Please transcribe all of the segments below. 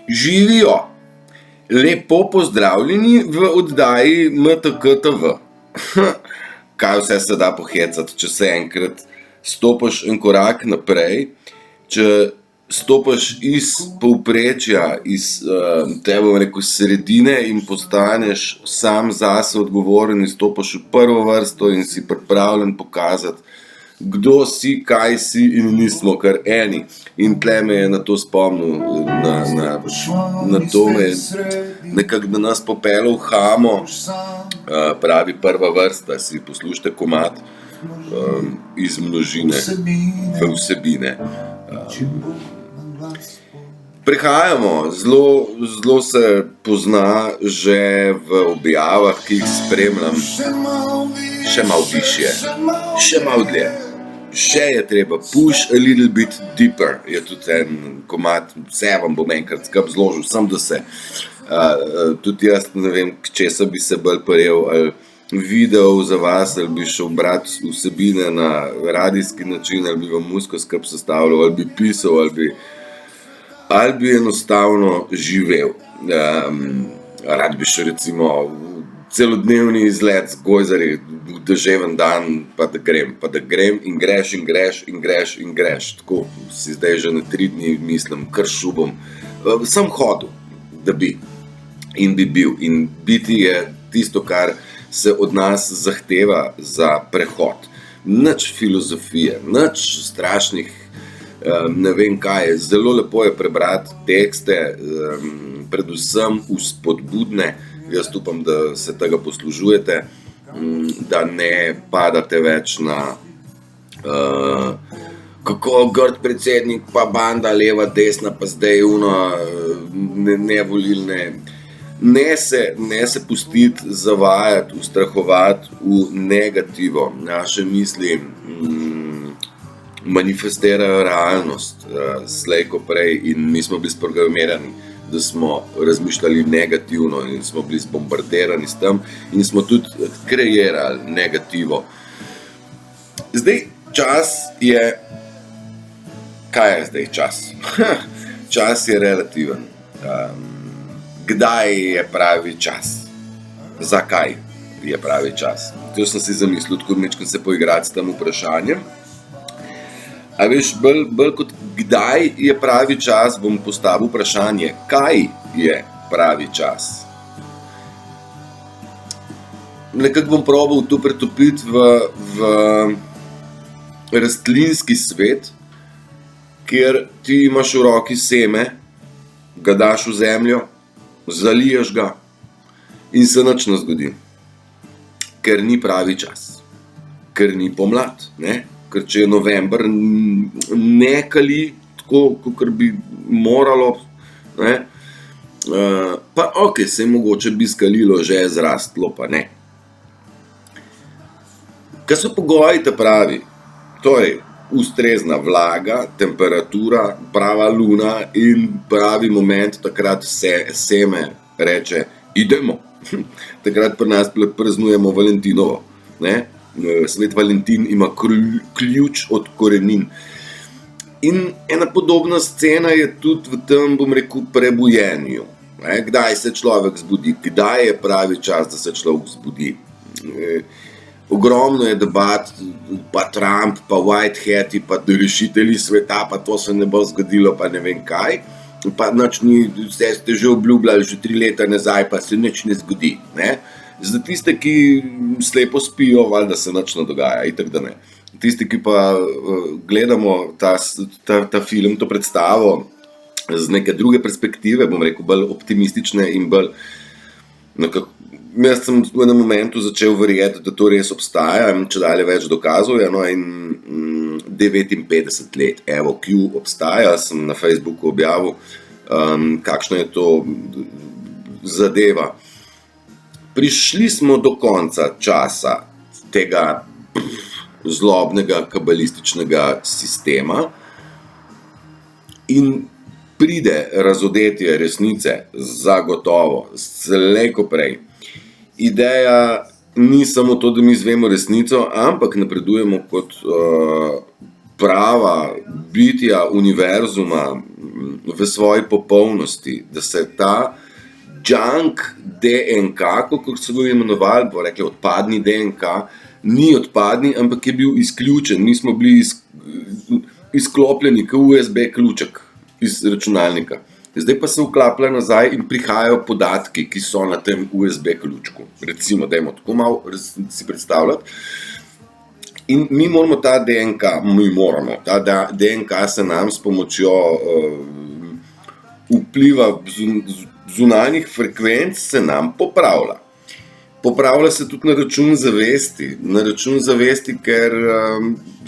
Živijo! Lepo pozdravljeni v oddaji MTK TV. Kaj vse se da pohecati, če se enkrat stopaš en korak naprej, če stopaš iz povprečja, iz sredine in postaneš sam zase odgovoren in stopaš v prvo vrsto in si pripravljen pokazati, kdo si, kaj si in nismo kar eni. In tle me je na to spomnil, na to me je nekako da nas popeljal v Hamo, pravi prva vrsta, si poslušajte komad iz množine v vsebine. Prihajamo, zelo se pozna že v objavah, ki jih spremljam, še malo višje, še malo dlje. Še je treba, push a little bit deeper, je tudi en komad, vse vam bom enkrat skupaj zložil, samo da se, tudi jaz ne vem, česa bi se bolj prijel, ali video za vas, ali bi šel brati vsebine na radijski način, ali bi vam muziko skupaj sestavljal, ali bi pisal, ali bi enostavno živel. Rad bi šel recimo celodnevni izlet z gojzarji, v deževen dan, pa da grem in greš in greš in greš in greš. Tako si zdaj že na 3 dni mislim, kar šubom. Sem hodil, da bi. In bi bil. In biti je tisto, kar se od nas zahteva za prehod. Nič filozofije, nič strašnih, ne vem kaj. Zelo lepo je prebrati tekste, predvsem vzpodbudne. Jaz upam, da se tega poslužujete, da ne padate več na kako grd predsednik, pa banda leva, desna, pa zdaj nevolilne. Ne se pustiti zavajati, ustrahovati v negativo. Naše misli manifestirajo realnost, slej ko prej, in mi smo bili sprogramirani, da smo razmišljali negativno in smo bili zbombardirani s tem in smo tudi kreirali negativo. Zdaj, čas je... Kaj je zdaj čas? Čas je relativen. Kdaj je pravi čas? Zakaj je pravi čas? To sem si zamislil, tako nekaj se poigrati s tem vprašanjem. A veš, bolj kot kdaj je pravi čas, bom postavil vprašanje, kaj je pravi čas. Nekako bom probal to pretopiti v rastlinski svet, kjer ti imaš v roki seme, ga daš v zemljo, zaliješ ga in se nič ne zgodi. Ker ni pravi čas, ker ni pomlad, ne? Ker če je november, ne kali tako, kakor bi moralo, ne? Pa okej, saj mogoče bi skalilo že zrastlo, pa ne. Kaj so pogoji ta pravi? Torej, ustrezna vlaga, temperatura, prava luna in pravi moment, takrat seme reče, idemo. Takrat pri nas praznujemo Valentinovo, ne? Svet Valentin ima ključ od korenin. In ena podobna scena je tudi v tem, bom rekel, prebujenju. Kdaj se človek zbudi, kdaj je pravi čas, da se človek zbudi. Ogromno je debat, pa Trump, pa Whiteheadi, pa rešitelji sveta, pa to se ne bo zgodilo, pa ne vem kaj. Pa nič ni, vse ste že obljubljali že 3 leta nazaj, pa se nič ne zgodi, ne. Za tiste, ki slepo spijo, valjda se nič ne dogaja, itak da ne. Tisti, ki pa gledamo ta film, to predstavo z neke druge perspektive, bom rekel, bolj optimistične in bolj nekako, jaz sem v enem momentu začel verjeti, da to res obstaja, čedalje več dokazov je, no, in 59 let, evo, Q obstaja, sem na Facebooku objavil, kakšna je to zadeva. Prišli smo do konca časa tega zlobnega kabalističnega sistema in pride razodetje resnice zagotovo, slej ko prej. Ideja ni samo to, da mi izvemo resnico, ampak napredujemo kot prava bitja univerzuma v svoji popolnosti, da se ta junk DNK, kako so ga imenovali, bo rekli odpadni DNK, ni odpadni, ampak je bil izključen. Mi smo bili izklopljeni kot USB ključek iz računalnika. Zdaj pa se vklaplja nazaj in prihajajo podatki, ki so na tem USB ključku. Recimo, dajmo tako malo si predstavljati. In mi moramo ta DNK se nam s pomočjo vpliva zunanjih frekvenc se nam popravlja. Popravlja se tudi na račun zavesti, ker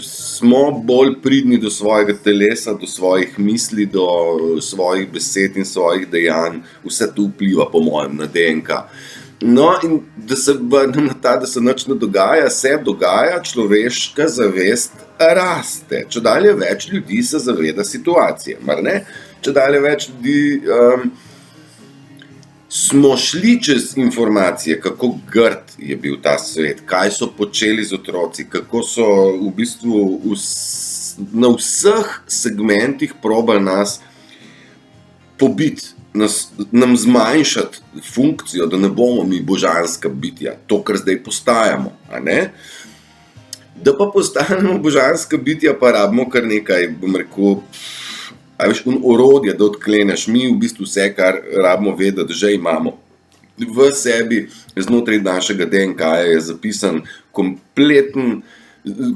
smo bolj pridni do svojega telesa, do svojih misli, do svojih besed in svojih dejanj. Vse to vpliva, po mojem, na DNK. No, in da se vrnem na ta, da se nič ne dogaja, se dogaja, človeška zavest raste. Čedalje več ljudi se zaveda situacije, mar ne? Čedalje več ljudi smo šli čez informacije, kako grd je bil ta svet, kaj so počeli z otroci, kako so v bistvu na vseh segmentih probali nas pobiti, nam zmanjšati funkcijo, da ne bomo mi božanska bitja, to, kar zdaj postajamo, a ne? Da pa postanemo božanska bitja, pa rabimo kar nekaj, bom rekel, orodje, da odkleneš. Mi v bistvu vse, kar rabimo vedeti, že imamo. V sebi, znotraj našega DNK-ja je zapisan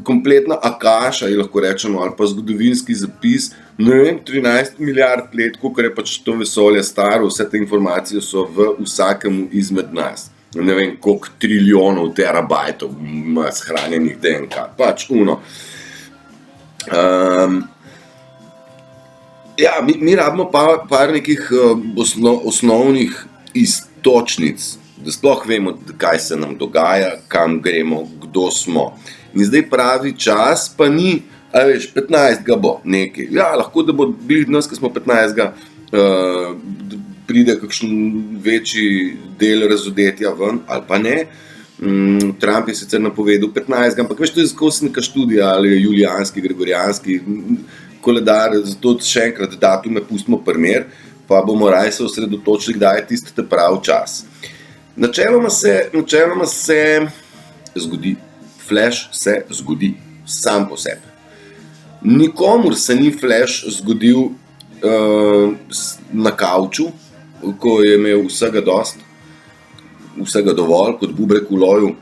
kompletna akaša, lahko rečemo, ali pa zgodovinski zapis, 13 milijard let, kolikor je pač to vesolje staro, vse te informacije so v vsakemu izmed nas. Ne vem, koliko trilijonov terabajtov ima shranjenih DNK. Pač Ja, mi rabimo par nekih osnovnih iztočnic, da sploh vemo, kaj se nam dogaja, kam gremo, kdo smo. In zdaj pravi čas pa ni, 15 bo nekaj. Ja, lahko da bo bili danes, ko smo 15, pride kakšen večji del razodetja ven, ali pa ne. Trump je sicer napovedal 15, ampak veš, to je skozi neka študija, ali je julijanski, gregorijanski koledar, zato še enkrat datume pustimo primer, pa bomo raje se osredotočili, kdaj je tisti pravi čas. Načeloma se zgodi, flash se zgodi, sam po sebi. Nikomur se ni flash zgodil na kavču, ko je imel vsega dost, vsega dovolj, kot bubrek v loju.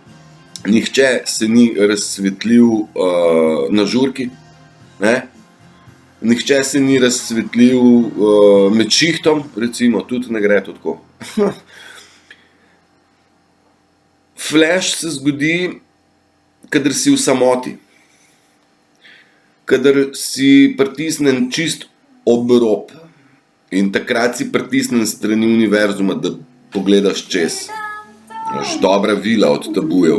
Nihče se ni razsvetlil na žurki, ne? Nihče se ni razsvetlil med šihtom, recimo, tudi ne gre to tako. Flash se zgodi, kadar si v samoti. Kadar si pritisnen čist ob rob. In takrat si pritisnen strani univerzuma, da pogledaš čez. Dobra vila od Tabujev.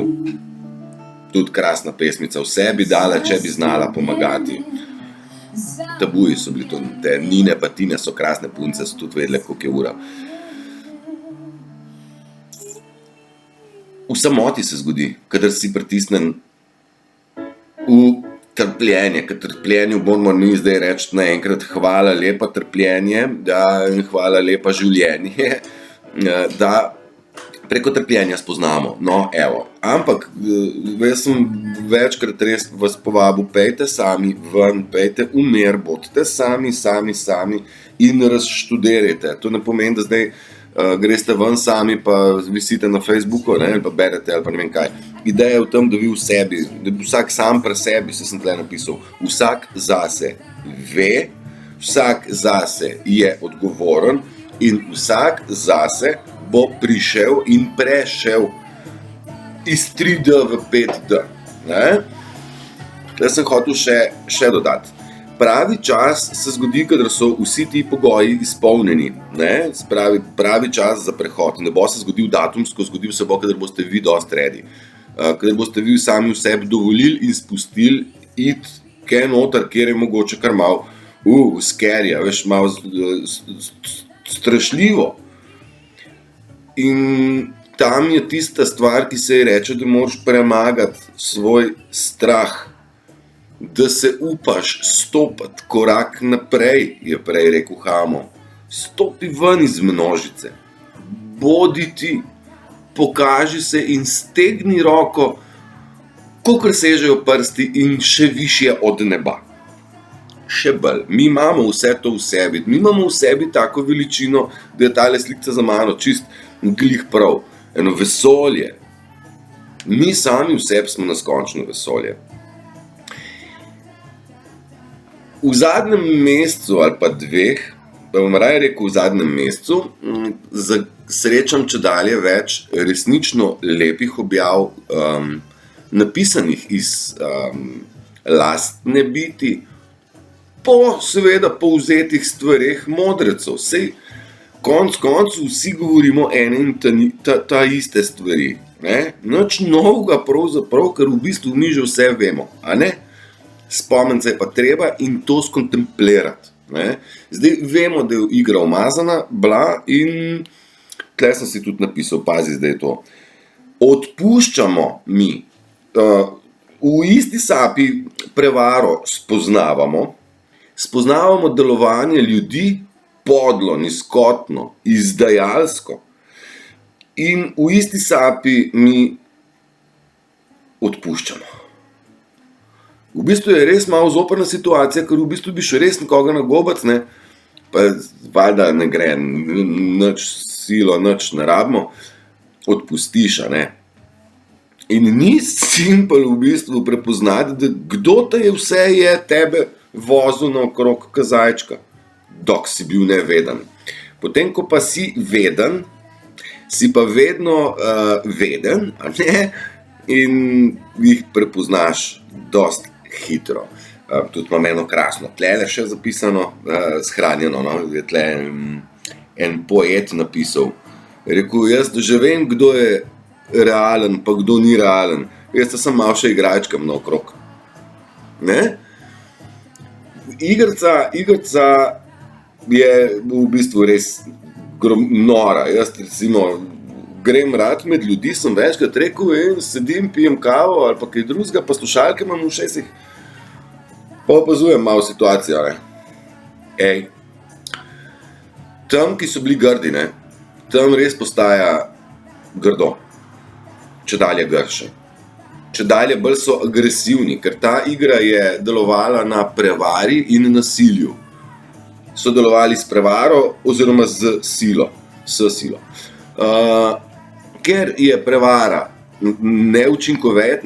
Tudi krasna pesmica. Vse bi dala, če bi znala pomagati. Tabuji so bili to, te Nine pa Tine so krasne punce, so tudi vedele, koliko je ura. V samoti se zgodi, kadar si pritisnen v trpljenje, ker trpljenju moramo mi zdaj reči naenkrat hvala lepa trpljenje, in hvala lepa življenje, da preko trpljenja spoznamo. No, evo. Ampak, jaz sem večkrat res vas povabil, pejte sami ven, pejte umer, bodite sami in razštudirajte. To ne pomeni, da zdaj greste ven sami, pa visite na Facebooku, ne, ali pa berete, ali pa ne vem kaj. Ideja je v tem, da vi v sebi, da vsak sam pri sebi, se sem tle napisal, vsak zase ve, vsak zase je odgovoren in vsak zase bo prišel in prešel iz 3D v 5D. Tukaj sem hotel še dodati. Pravi čas se zgodi, kadar so vsi ti pogoji izpolnjeni. Pravi čas za prehod. Ne bo se zgodil datumsko, zgodil se bo, kadar boste vi dosti ready. Kadar boste vi sami v sebi dovolili in spustili iti kaj noter, kjer je mogoče kar malo scary, veš, malo strašljivo. In tam je tista stvar, ki se ji reče, da moraš premagati svoj strah. da se upaš stopati korak naprej, je prej rekel Hamo. Stopi ven iz množice. Bodi ti, pokaži se in stegni roko, kakor sežejo prsti in še višje od neba. Še bolj. Mi imamo vse to v sebi. Mi imamo v sebi tako veličino, da je tale slika za mano čist glih prav. Eno vesolje. Mi sami v sebi smo neskončno vesolje. V zadnjem mesecu ali pa dveh, pa bom raje rekel v zadnjem mesecu, srečam čedalje več resnično lepih objav, napisanih iz lastne biti, po seveda povzetih stvareh modrecev. Sej konc vsi govorimo ene in ta iste stvari. Nič novega pravzaprav, ker v bistvu mi že vse vemo, a ne? Spomniti se je pa treba in to skontemplirati. Zdaj vemo, da je igra umazana, bla, in tle sem si tudi napisal, pazi zdaj to. Odpuščamo mi. V isti sapi prevaro spoznavamo delovanje ljudi podlo, nizkotno, izdajalsko. In v isti sapi mi odpuščamo. V bistvu je res malo zoprna situacija, ker v bistvu bi še res nekoga nagobac, ne, pa valjda ne gre, nič silo, nič ne rabimo, odpustiš, a ne. In ni simpel v bistvu prepoznati, da kdo te je vse je tebe vozil naokrog kazajčka, dok si bil neveden. Potem, ko pa si veden, si pa vedno veden, a ne, in jih prepoznaš dost hitro. Tudi imam eno krasno tlele še zapisano, shranjeno, no, je tle en poet napisal. Rekel, jaz že vem, kdo je realen, pa kdo ni realen. Jaz sem malo še igračkam naokrog. Ne? Igrica je v bistvu res nora. Jaz recimo grem rad med ljudi, sem večkrat rekel, sedim, pijem kavo ali pa kaj drugega, pa slušalke imam v ušesih, pa opazujem malo situacijo, ne. Tam, ki so bili grdi, ne, tam res postaja grdo. Čedalje grše. Čedalje bolj so agresivni, ker ta igra je delovala na prevari in nasilju. So delovali s prevaro oziroma s silo. Ker je prevara neučinkovita,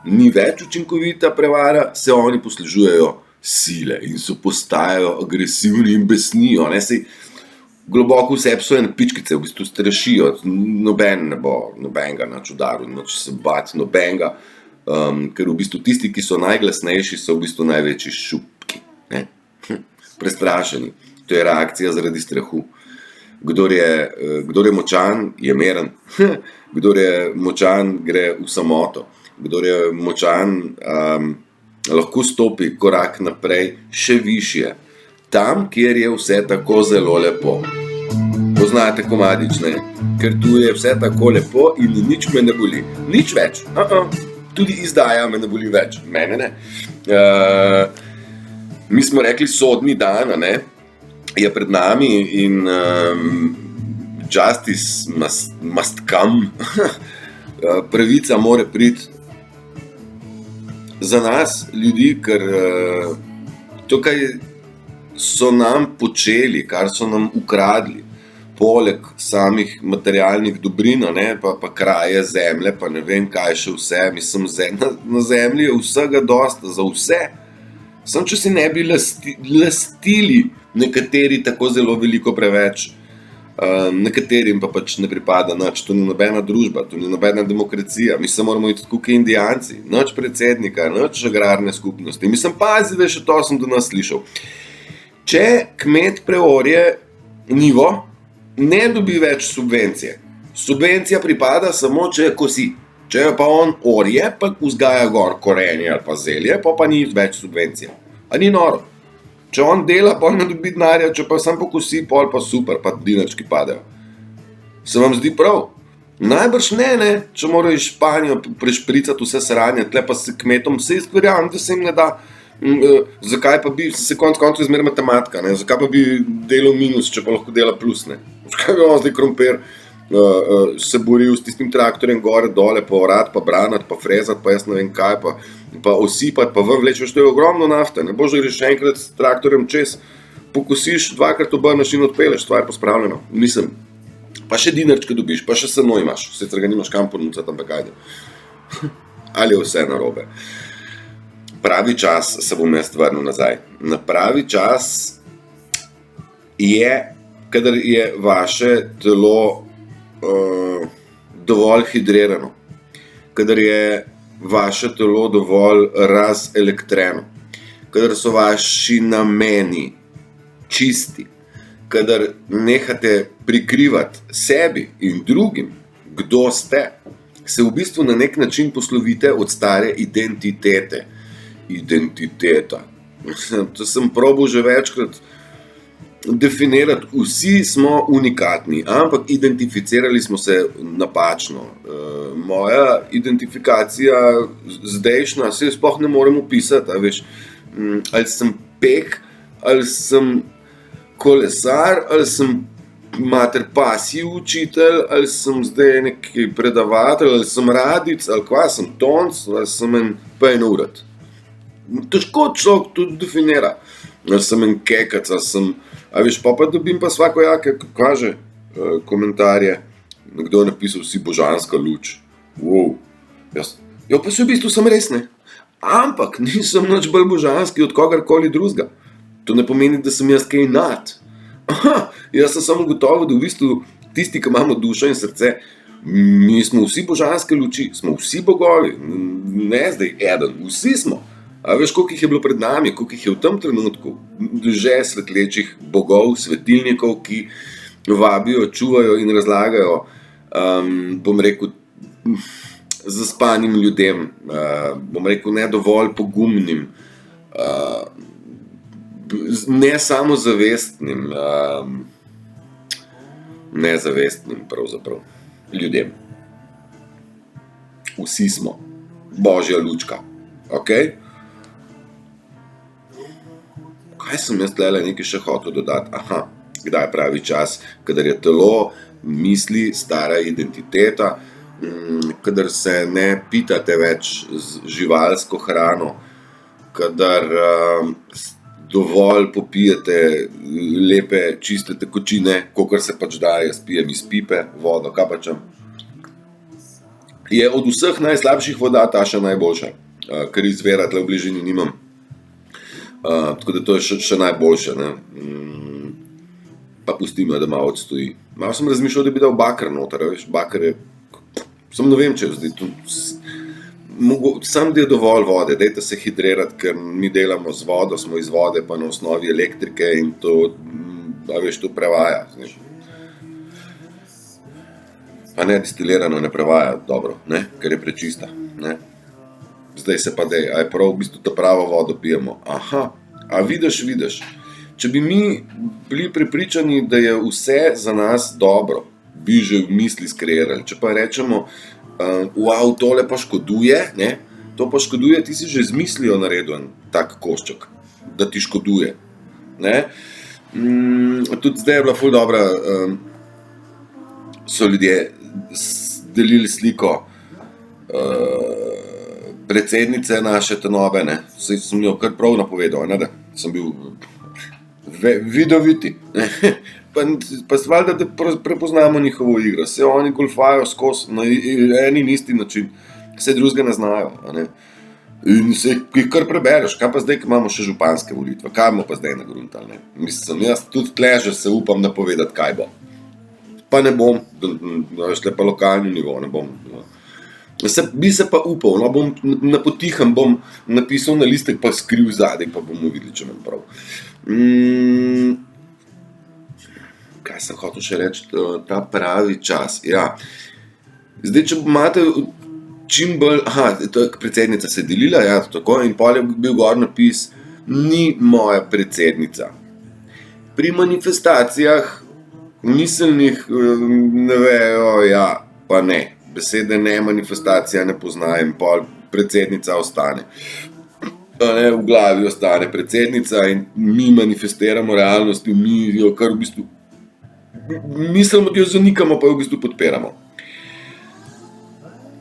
ni več učinkovita prevara, se oni poslužujejo sile in so postajajo agresivni in besnijo. Globoko v sebi so ene pičkice, v bistvu strašijo, noben ne bo nobenega nič udaril, nič se bati nobenega, ker v bistvu tisti, ki so najglasnejši, so v bistvu največji šupki, ne? Prestrašeni. To je reakcija zaradi strahu. Kdor je močan, je miren. Kdor je močan, gre v samoto. Kdor je močan, lahko stopi korak naprej, še višje. Tam, kjer je vse tako zelo lepo. Poznate komadič, ne? Ker tu je vse tako lepo in nič me ne boli. Nič več. Tudi izdaja me ne boli več. Mene ne. Mi smo rekli sodni dan, ne? Je pred nami in justice must come. Pravica mora priti za nas, ljudi, ker tukaj so nam počeli, kar so nam ukradli, poleg samih materialnih dobrin, ne, pa kraje, zemlje, pa ne vem kaj še vse, mislim, na zemlji je vsega dosta, za vse. Samo če si ne bi lastili nekateri tako zelo veliko preveč, nekaterim pa pač ne pripada nič, to ni nobena družba, to ni nobena demokracija, mi se moramo iti tako kot indijanci, nič predsednika, nič agrarne skupnosti, mislim, pazi, da še to sem do nas slišal. Če kmet preorje njivo, ne dobi več subvencije. Subvencija pripada samo, če kosi. Če jo pa on orje, pa vzgaja gor korenje ali pa zelje, pa ni več subvencije. A ni noro? Če on dela, pa ne dobi denarja, če pa sam pokosi, pol pa super, pa dinarčki padejo. Se vam zdi prav? Najbrž ne, če morajo iz Španijo prešpricati vse sranje, tle pa se kmetom vse verjamem, da se jim ne da. Zakaj pa bi, se konec koncev izmer matematika, ne? Zakaj pa bi delal minus, če pa lahko dela plus, ne? Zakaj bi on zdaj krompir se boril s tistim traktorjem gore, dole, pa orati, pa branati, pa frezati, pa jaz ne vem kaj, pa osipati, pa ven vlečeš, to je ogromno nafte, ne boš greš enkrat s traktorjem čez, pokosiš, dvakrat obrneš in odpeleš, stvar je pospravljeno, mislim. Pa še dinarčke dobiš, pa še seno imaš, sicer ga nimaš kam ponucati, ampak ajde. Ali je vse narobe. Pravi čas se bom jaz vrnil nazaj. Na pravi čas je, kadar je vaše telo dovolj hidrirano, kadar je vaše telo dovolj razelektreno, kadar so vaši nameni čisti, kadar nehate prikrivati sebi in drugim, kdo ste, se v bistvu na nek način poslovite od stare identitete. Identiteta. To sem probal že večkrat definirati. Vsi smo unikatni, ampak identificirali smo se napačno. Moja identifikacija zdajšnja se sploh ne morem opisati, a veš, ali sem pek, ali sem kolesar, ali sem mater pasji učitelj, ali sem zdaj neki predavatelj, ali sem radic, ali kva, sem tonc, ali sem en pejnurat. Težko človek tudi definira. Ali sem en kekac, ali sem, a veš, pa dobim pa svakojake, kaže komentarje. Nekdo je napisal, si božanska luč. Wow. Jo, pa se v bistvu sem res ne. Ampak nisem nič bolj božanski od kogarkoli drugega. To ne pomeni, da sem jaz kaj nad. Aha, jaz sem samo gotovo, da v bistvu tisti, ki imamo dušo in srce, mi smo vsi božanske luči, smo vsi bogovi, ne zdaj eden, vsi smo. A veš, koliko jih je bilo pred nami, koliko jih je v tem trenutku, že svetlečih bogov, svetilnikov, ki vabijo, čuvajo in razlagajo, bom rekel, zaspanim ljudem, bom rekel, ne dovolj pogumnim, nesamozavestnim, nezavestnim pravzaprav ljudem. Vsi smo božja lučka, okej? Kaj sem jaz tlele nekaj še hotel dodati? Aha, kdaj je pravi čas, kadar je telo, misli, stara identiteta, kadar se ne pitate več z živalsko hrano, kadar dovolj popijete lepe, čiste tekočine, kakor se pač da, jaz pijem iz pipe, vodo, kapačem. Je od vseh najslabših voda ta še najboljša, ker izvira tle v bližini nimam. Tako da to je še najboljše, ne. Pa pustimo, da malo odstoji. Malo sem razmišljal, da bi dal bakar noter, veš, bakar je, sem ne vem, če je zdaj, sam da je dovolj vode, dajte se hidrirati, ker mi delamo z vodo, smo iz vode, pa na osnovi elektrike in to, a veš, to prevaja. Pa ne, distilirano ne prevaja dobro, ne, ker je prečista, ne. Zdaj se pa dej, a je prav v bistvu ta pravo vodo pijemo. Aha, a vidiš, če bi mi bili prepričani, da je vse za nas dobro, bi že v misli skreirali, če pa rečemo, wow, tole pa škoduje, ne, to pa škoduje, ti si že z mislijo naredil en tak košček, da ti škoduje, ne. Tudi zdaj je bila ful dobra, so ljudje delili sliko, predsednice naše te nove, ne, sem jo kar prav napovedal, ne, da sem bil vidoviti, ne, pa valjda, da prepoznamo njihovo igro, se oni golfajo skozi na en in isti način, vse drugega ne znajo, ne, in se jih kar prebereš, kaj pa zdaj, ko imamo še županske volitve, kaj bomo pa zdaj nagruntali, ne, mislim, jaz tudi tle že se upam napovedati, kaj bo, pa ne bom, veš, tle pa lokalni nivo, ne bom, bi se pa upal, no, bom napotihem, bom napisal na listek, pa skriv zadaj, pa bomo videli, če imam prav. Kaj sem hotel še reči, ta pravi čas, ja. Zdaj, če imate čim bolj, to je predsednica se delila, ja, tako, in pol je bil gor napis, ni moja predsednica. Pri manifestacijah miselnih ne vejo, ja, pa ne. Besede ne, manifestacija ne pozna in pol predsednica ostane. Ne, v glavi ostane predsednica in mi manifestiramo realnost in mi jo kar v bistvu mislimo, da jo zanikamo, pa jo v bistvu podpiramo.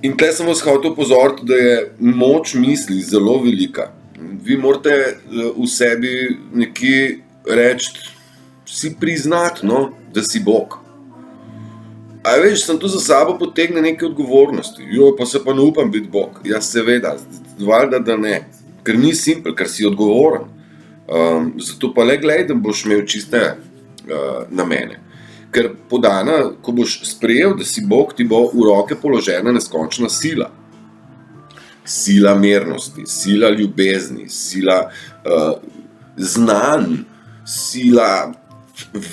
In tle sem vas hotel opozoriti, da je moč misli zelo velika. Vi morate v sebi nekje reči, si priznati, no, da si Bog. A veš, sem tu za sabo potegne neke odgovornosti. Pa se pa ne upam biti Bog. Ja, seveda, valjda, da ne. Ker ni simpel, ker si odgovoren. Zato pa le glej, da boš imel čiste namene. Ker podana, ko boš sprejel, da si Bog, ti bo v roke položena neskončna sila. Sila mirnosti, sila ljubezni, sila znanj, sila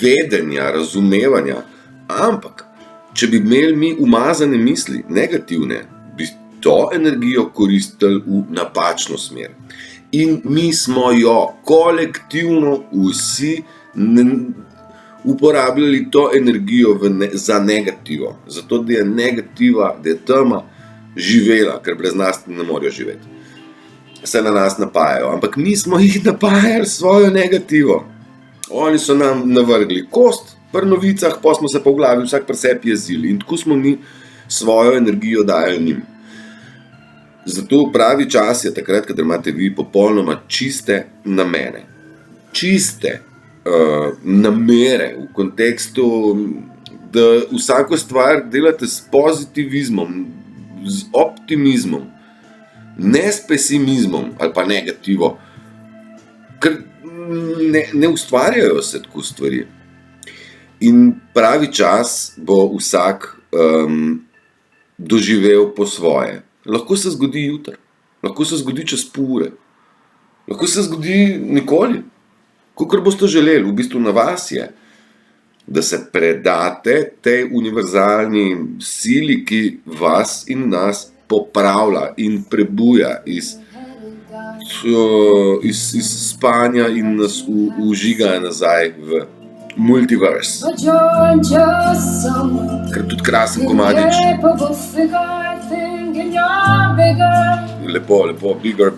vedenja, razumevanja. Ampak, če bi imeli mi umazane misli, negativne, bi to energijo koristili v napačno smer. In mi smo jo kolektivno vsi uporabljali to energijo za negativo. Zato, da je negativa, da je tema živela, ker brez nas ne morejo živeti. Se na nas napajajo, ampak mi smo jih napajali svojo negativo. Oni so nam navrgli kost pri novicah, pa smo se po glavi vsak pri sebi jezili in tako smo mi svojo energijo dajali njim. Zato pravi čas je takrat, kadar imate vi popolnoma čiste namene. Čiste namere v kontekstu, da vsako stvar delate s pozitivizmom, z optimizmom, ne s pesimizmom ali pa negativo, ker ne ustvarjajo se tako stvari. In pravi čas bo vsak doživel po svoje. Lahko se zgodi jutri, lahko se zgodi čez pol ure, lahko se zgodi nikoli, kakor boste želeli. V bistvu na vas je, da se predate tej univerzalni sili, ki vas in nas popravlja in prebuja iz spanja in nas užiga nazaj v multiverse. Ker tudi krasen komadič. Lepo, bigger.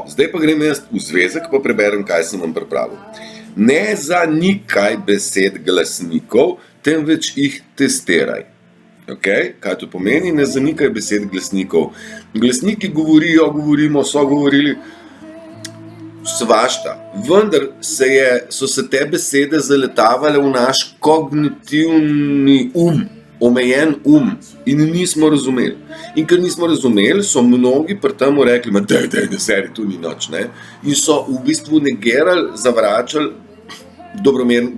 Zdaj pa grem jaz v zvezek, pa preberem, kaj sem vam pripravil. Ne zanikaj besed glasnikov, temveč jih testiraj. Okay? Kaj to pomeni? Ne zanikaj besed glasnikov. Glasniki govorimo, so govorili svašta, vendar so se te besede zaletavale v naš kognitivni omejen in nismo razumeli. In ker nismo razumeli, so mnogi pri temu rekli, daj, ne seri, tu ni nič, ne? In so v bistvu negirali, zavračali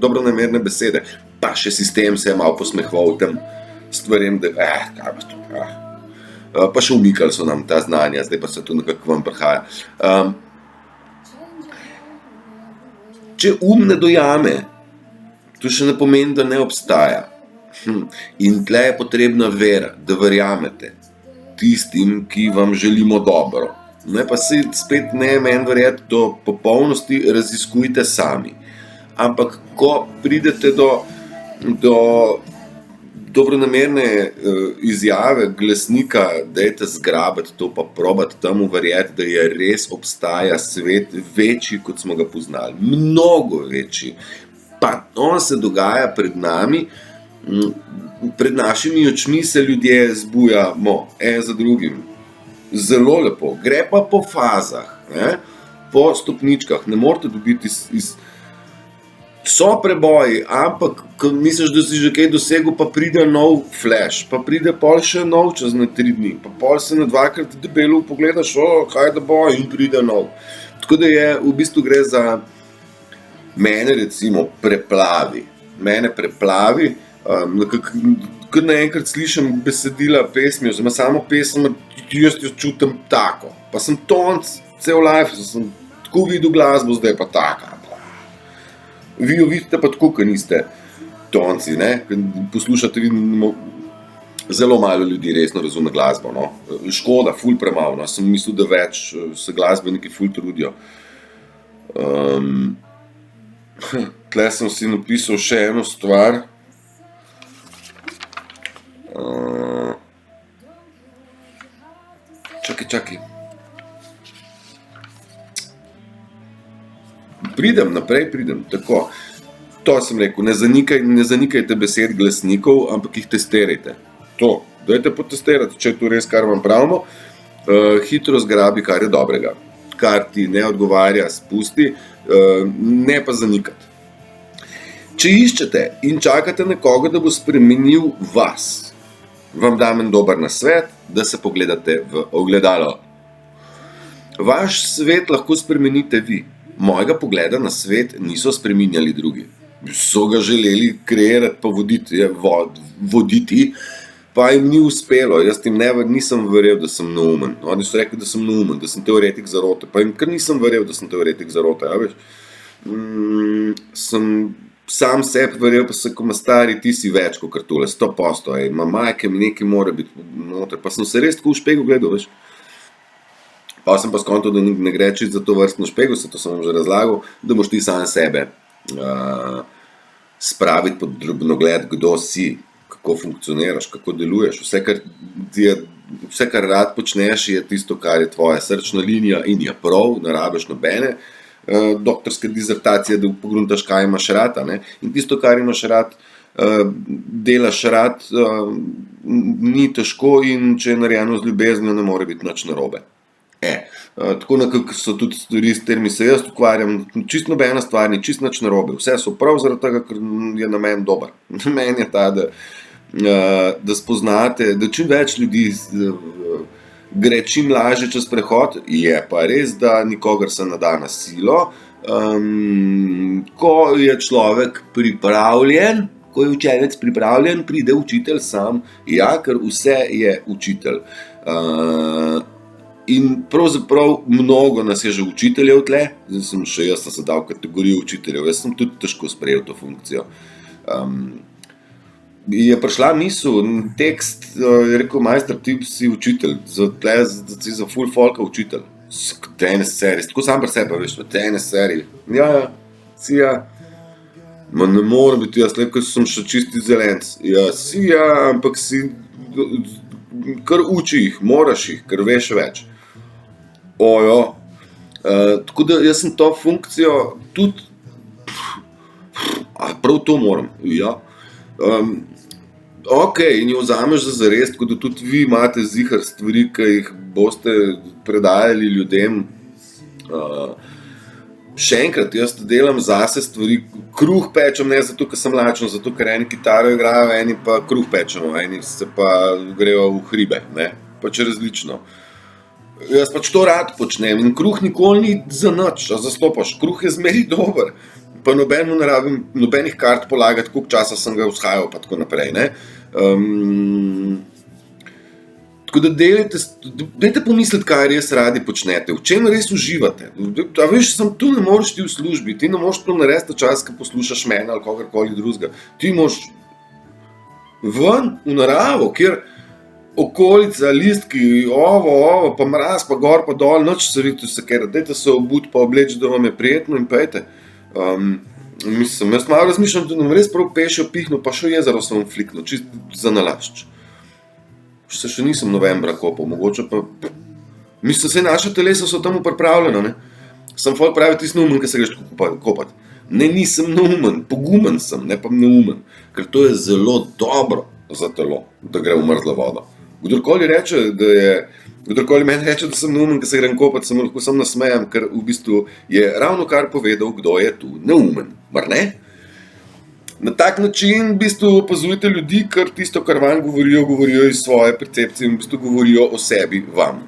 dobronamerne besede. Pa še sistem se je malo posmehoval tem stvarem, da kaj pa to, pa še umikali so nam ta znanja, zdaj pa se to nekako vam prihaja. Če ne dojame, to še ne pomeni, da ne obstaja. In tle je potrebna vera, da verjamete tistim, ki vam želimo dobro. Ne pa si spet ne meni verjeti do popolnosti, raziskujte sami. Ampak ko pridete do dobronamerne izjave glasnika, dajte zgrabiti to, pa probati temu verjeti, da je res obstaja svet večji, kot smo ga poznali. Mnogo večji. Pa on se dogaja pred nami, pred našimi očmi se ljudje zbujamo, en za drugim. Zelo lepo. Gre pa po fazah, ne? Po stopničkah. Ne morate dobiti so preboji, ampak ko misliš, da si že kaj dosegel, pa pride nov flash, pa pride pol še nov čez na 3 dni, pa pol se na 2krat debelo pogledaš, kaj da bo, in pride nov. Tako da v bistvu gre za mene recimo preplavi. Mene preplavi, kar naenkrat slišim besedila pesmi, oziroma samo pesem, jaz jo čutim tako. Pa sem tonc cel life, sem tako videl glasbo, zdaj pa taka. Vi jo vidite pa tako, ker niste tonci, ne? Poslušate, zelo malo ljudi resno razume glasbo, no? Škoda, ful premalo, no? Sem mislil, da več se glasbeniki ful trudijo. tle sem si napisal še eno stvar. Čakaj. Naprej pridem, tako. To sem rekel, ne zanikajte besed glasnikov, ampak jih testirajte. To, dajte potestirati, če je to res, kar vam pravimo. Hitro zgrabi, kar je dobrega. Kar ti ne odgovarja, spusti, ne pa zanikati. Če iščete in čakate nekoga, da bo spremenil vas, vam dam en dober nasvet, da se pogledate v ogledalo. Vaš svet lahko spremenite vi. Mojega pogleda na svet niso spreminjali drugi. So ga želeli kreirati pa voditi, pa jim ni uspelo. Jaz jim nisem verjel, da sem neumen. Oni so rekli, da sem neumen, da sem teoretik zarote. Pa jim kar nisem verjel, da sem teoretik zarote. Ja, veš? Sem sam sebi verjel, pa se koma stari, ti si več kot tole, 100%. Majke mi nekaj mora biti noter. Pa sem se res tako v špegu gledal, veš. Pa sem pa skontal, da ne gre čisto za to vrstno špegu, se to sem vam že razlagal, da moš ti sam sebe spraviti pod drobnogled, kdo si, kako funkcioniraš, kako deluješ. Vse, kar rad počneš, je tisto, kar je tvoja srčna linija in je prav, ne rabiš nobene doktorske dizertacije, da pogruntaš, kaj imaš rad. In tisto, kar imaš rad, delaš rad, ni težko in če je narejeno z ljubeznijo, ne more biti nič narobe. Tako nekako so tudi stvari, s katerimi se jaz ukvarjam, čisto nobena stvar ni, čisto nič narobe. Vse so prav zaradi tega, ker je namen dober. Namen je ta, da spoznate, da čim več ljudi gre čim lažje čez prehod, je pa res, da nikogar se ne da na silo. Ko je človek pripravljen, ko je učenec pripravljen, pride učitelj sam, ker vse je učitelj. In pravzaprav mnogo nas je že učiteljev tle, zdaj jaz sem se dal kategorijo učiteljev, jaz sem tudi težko sprejel to funkcijo. Je prišla misel, tekst, je rekel, majster, ti si učitelj, si za full folka učitelj. Tene serije, tako sam pri sebi, veš, tene serije. Ja, si ja. Ma ne morem biti jaz, lepko sem še čisti zelenc. Ja, si ja, ampak si, kar uči jih, moraš jih, ker veš več. Tako da jaz sem to funkcijo tudi, prav to moram, ja. In jo vzameš za zares, tako da tudi vi imate zihar stvari, ki jih boste predajali ljudem. Še enkrat, jaz delam zase stvari, kruh pečem ne zato, ker sem lačen, zato, ker eni kitaro igrajo, eni pa kruh pečemo, eni se pa grejo v hribe, ne, pač različno. Jaz pač to rad počnem in kruh nikoli ni za nič, zastopaš, kruh je zmeri dober, pa nobenemu ne rabim nobenih kart polagati, koliko časa sem ga vzhajal, pa tako naprej, ne. Tako da dajte pomisliti, kaj res radi počnete, v čem res uživate. A veš, tu ne moreš ti v službi, ti ne moreš to narediti čas, ko poslušaš mene ali kogarkoli drugega. Ti moraš ven v naravo, kjer okolica, listki, ovo, pa mraz, pa gor, pa dol, nič se riti vsekera, dajte se obuti pa obleči, da vam je prijetno in pejte. Jaz malo razmišljam, da nam res prav pešo pihno, pa še jezero sem fliknil, čist za nalašč. Še nisem novembra kopal, mogoče pa, vse naše telesa so temu pripravljena, ne. Sem folk pravi, ti si neumen, ko se greš kopat. Ne, nisem neumen, pogumen sem, ne pa neumen, ker to je zelo dobro za telo, da gre v mrzlo vodo. Kdorkoli meni reče, da sem neumen, ko se grem kopat, se mu lahko sam nasmejam, ker v bistvu je ravno kar povedal, kdo je tu neumen, mar ne? Na tak način v bistvu opazujete ljudi, ker tisto, kar vam govorijo iz svoje percepcije in v bistvu govorijo o sebi vam.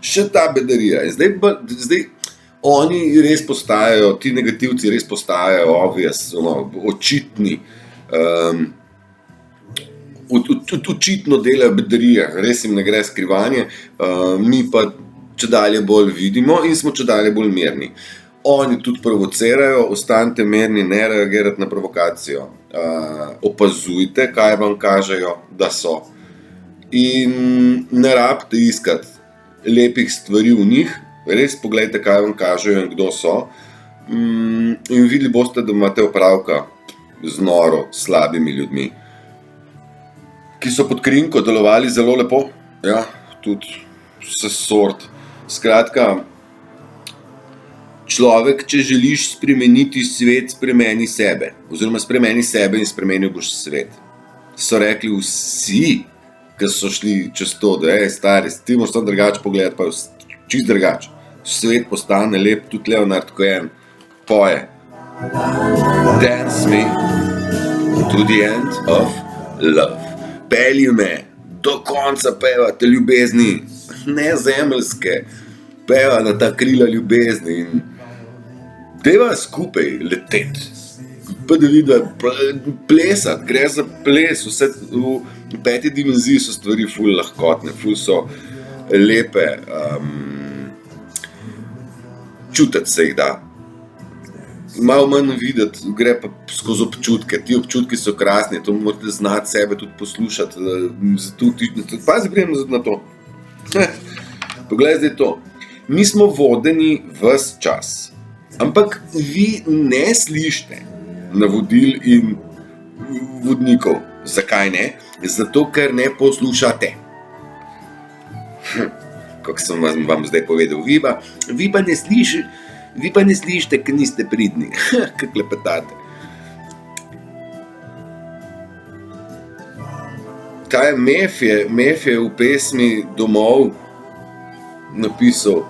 Še ta bedarija. Zdaj oni res postajajo, ti negativci res postajajo obvious, očitni, očitno delajo bedarije, res jim ne gre skrivanje, mi pa čedalje bolj vidimo in smo čedalje bolj mirni. Oni tudi provocirajo, ostanite mirni, ne reagirati na provokacijo. Opazujte, kaj vam kažejo, da so. In ne rabite iskati lepih stvari v njih, res pogledajte, kaj vam kažejo in kdo so. In videli boste, da imate opravka z noro slabimi ljudmi, ki so pod krinko delovali zelo lepo, ja, tudi vse sort. Skratka, človek, če želiš spremeniti svet, spremeni sebe. Oziroma spremeni sebe in spremenil boš svet. So rekli vsi, ki so šli čez to, da stari, ti moraš tam drugače pogledati, pa čist drugače. Svet postane lep, tudi Leonard Cohen poje. Dance me to the end of love. Pelji me do konca peva te ljubezni, ne zemeljske, peva na ta krila ljubezni in deva skupaj leteti. Pa da vidi, plesati, gre za ples, vse v 5. dimenziji so stvari ful lahkotne, ful so lepe, čutiti se jih da. Malo manj videti, gre pa skozi občutke, ti občutki so krasni, to morate znati sebe tudi poslušati, pazi prijem na to. Poglej zdaj to, mi smo vodeni ves čas, ampak vi ne slišite navodil in vodnikov. Zakaj ne? Zato, ker ne poslušate. Kako sem vam zdaj povedal, vi pa ne slišite, ker niste pridni. Kako klepetate. Kaj je Mef je v pesmi Domov napisal,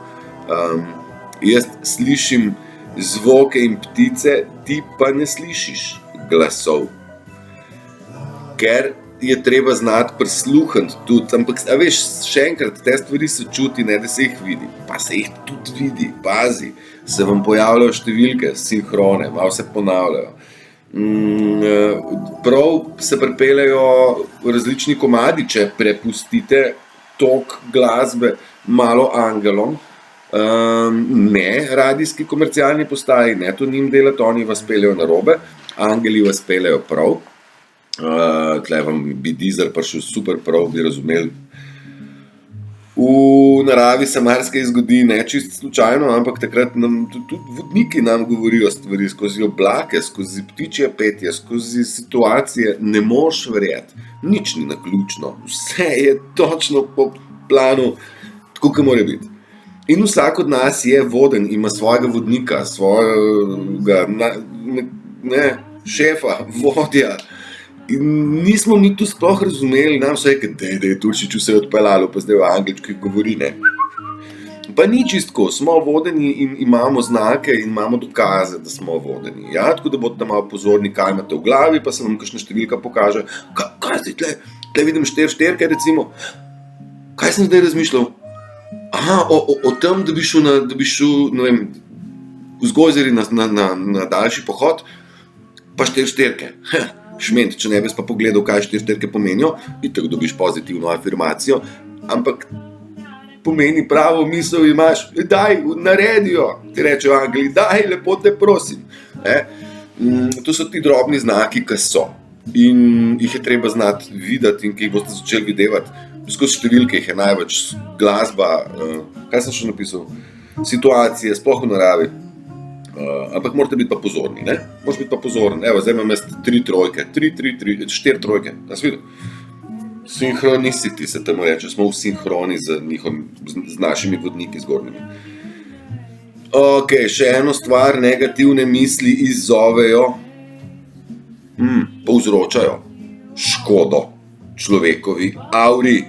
jaz slišim zvoke in ptice, ti pa ne slišiš glasov. Ker je treba znati prisluhniti tudi, ampak a veš, še enkrat, te stvari se čuti, ne da se jih vidi, pa se jih tudi vidi, pazi, se vam pojavljajo številke, sinhrone, malo se ponavljajo. Prav se pripeljejo različni komadi, če prepustite tok glasbe malo angelom, ne radijski komercialni postaji, ne to njim delati, oni vas peljejo narobe, angeli vas peljejo prav. Tle vam bi Deezer prišel super prav, bi razumeli. V naravi se marsikaj zgodi, ne čist slučajno, ampak takrat nam tudi vodniki nam govorijo stvari skozi oblake, skozi ptičje petje, skozi situacije, ne moš verjeti, nič ni naključno, vse je točno po planu, tako kot mora biti. In vsak od nas je voden, ima svojega vodnika, svojega šefa, vodja. In nismo mi tu sploh razumeli, nam so rekli, da je Turšič vse odpeljalo, pa zdaj v anglički govori, ne. Pa ni čistko, smo vodeni in imamo znake in imamo dokaze, da smo vodeni. Ja, tako da boste malo pozorni, kaj imate v glavi, pa se vam kakšna številka pokaže. Kaj zdaj, tle vidim šterke recimo. Kaj sem zdaj razmišljal? Aha, o tem, da bi šel, ne vem, v Zgojzeri na daljši pohod, pa šterke. Šment, če ne bi pa pogledal, kaj šterke pomenijo, itak dobiš pozitivno afirmacijo, ampak pomeni pravo misel imaš, daj, naredijo, ti rečejo angeli, daj, lepo te prosim. To so ti drobni znaki, ki so. In jih je treba znati videti in ki jih boste začeli videvati. Skozi številke jih je največ, glasba, kaj sem še napisal, situacije, sploh v naravi. Ampak morate biti pa pozorni, ne? Moraš biti pa pozoren. Evo, zdaj imam 3 trojke, 4 trojke, da si videl? Synchronicity se temu reče, smo v sinhroni z našimi vodniki zgornjimi. Ok, še eno stvar, negativne misli izzovejo, povzročajo škodo človekovi auri.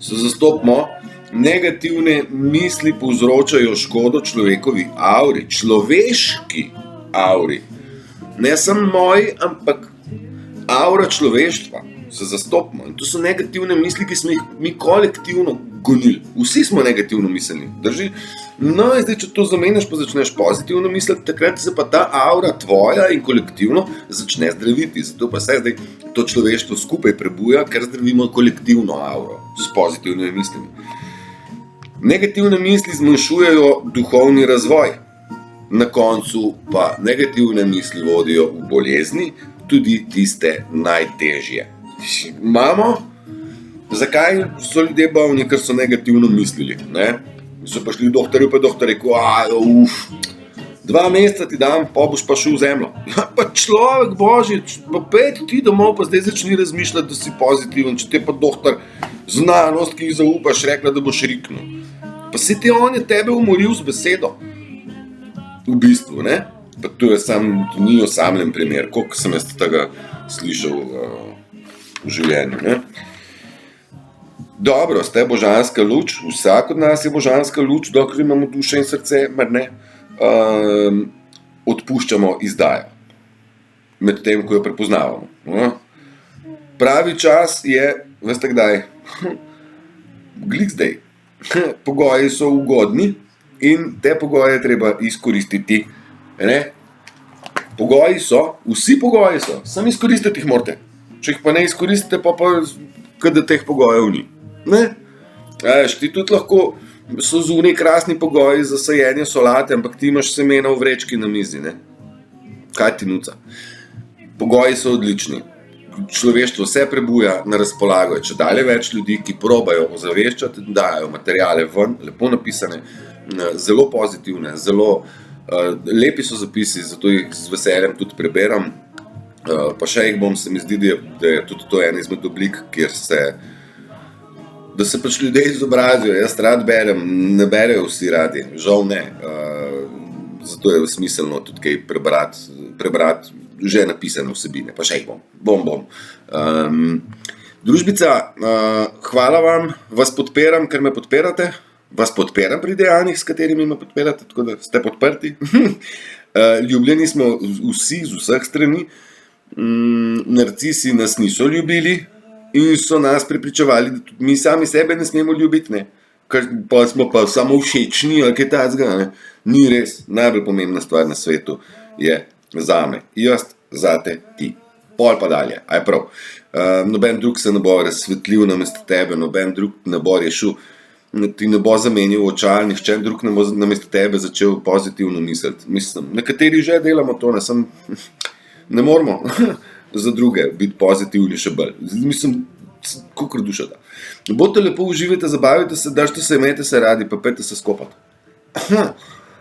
Se zastopimo. Negativne misli povzročajo škodo človekovi auri, človeški auri. Ne samo moji, ampak aura človeštva. Se zastopimo. In to so negativne misli, ki smo jih mi kolektivno gonili. Vsi smo negativno mislili, drži? No, in zdaj, če to zamenjaš, pa začneš pozitivno misliti, takrat se pa ta aura tvoja in kolektivno začne zdraviti. Zato pa se zdaj to človeštvo skupaj prebuja, ker zdravimo kolektivno auro s pozitivnimi mislimi. Negativne misli zmanjšujejo duhovni razvoj. Na koncu pa negativne misli vodijo v bolezni, tudi tiste najtežje. Imamo? Zakaj so ljudje bolni, ker so negativno mislili, ne? So pa šli doktorju, pa doktor rekel, 2 meseca ti dam, pa boš pa šel v zemljo. Ja, pa človek božji, pa pejti ti domov, pa zdaj začni razmišljati, da si pozitiven, če te pa doktor znanost, ki jih zaupaš, rekla, da boš riknil. Pa se ti on je tebe umoril z besedo. V bistvu, ne? Pa to ni osamljen primer, koliko sem jaz tega slišal v življenju, ne? Dobro, ste božanska luč, vsak od nas je božanska luč, dokler imamo dušo in srce, mar ne? Odpuščamo izdajo, med tem, ko jo prepoznavamo. No? Pravi čas je, veste kdaj, glik zdaj. Pogoji so ugodni in te pogoje treba izkoristiti. Ne? Pogoji so, vsi pogoji so, samo izkoristiti jih morate. Če jih pa ne izkoristite, pa kada teh pogojev ni. Ne? Ti tudi lahko so zunaj krasni pogoji za sajenje solate, ampak ti imaš semena v vrečki na mizi. Ne? Kaj ti nuca? Pogoji so odlični. Človeštvo se prebuja, na razpolago je čedalje več ljudi, ki probajo ozaveščati, dajo materijale ven, lepo napisane, zelo pozitivne, zelo lepi so zapisi, zato jih z veseljem tudi preberam. Pa še jih bom, se mi zdi, da je tudi to ena izmed oblik, kjer da se pač ljudje izobrazijo. Jaz rad berem, ne berejo vsi radi, žal ne. Zato je smiselno tudi kaj prebrati že napisane vsebine, pa še jih bom. Družbica, hvala vam, vas podpiram, ker me podpirate, vas podpiram pri dejanjih, s katerimi me podpirate, tako da ste podprti. Ljubljeni smo vsi z vseh strani, narcisi nas niso ljubili in so nas prepričevali, da tudi mi sami sebe ne smemo ljubiti, ne. Ker pa smo pa samo všečni ali kaj takega, ne. Ni res, najbolj pomembna stvar na svetu je zame, jaz, zate, ti. Pol pa dalje, aj prav. Noben drug se ne bo razsvetljiv namesto tebe, noben drug ne bo rešil, ti ne bo zamenjal očal, nihče drug ne bo namesto tebe začel pozitivno misliti. Mislim, nekateri že delamo to, ne moramo za druge biti pozitivni še bolj. Mislim, kakor duša da. Bodite lepo, uživajte, zabavite se, dašte se, imejte se radi, pa pejte se skopati.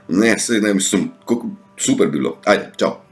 Ne, sej ne, mislim, super bilo. Ajde, čau.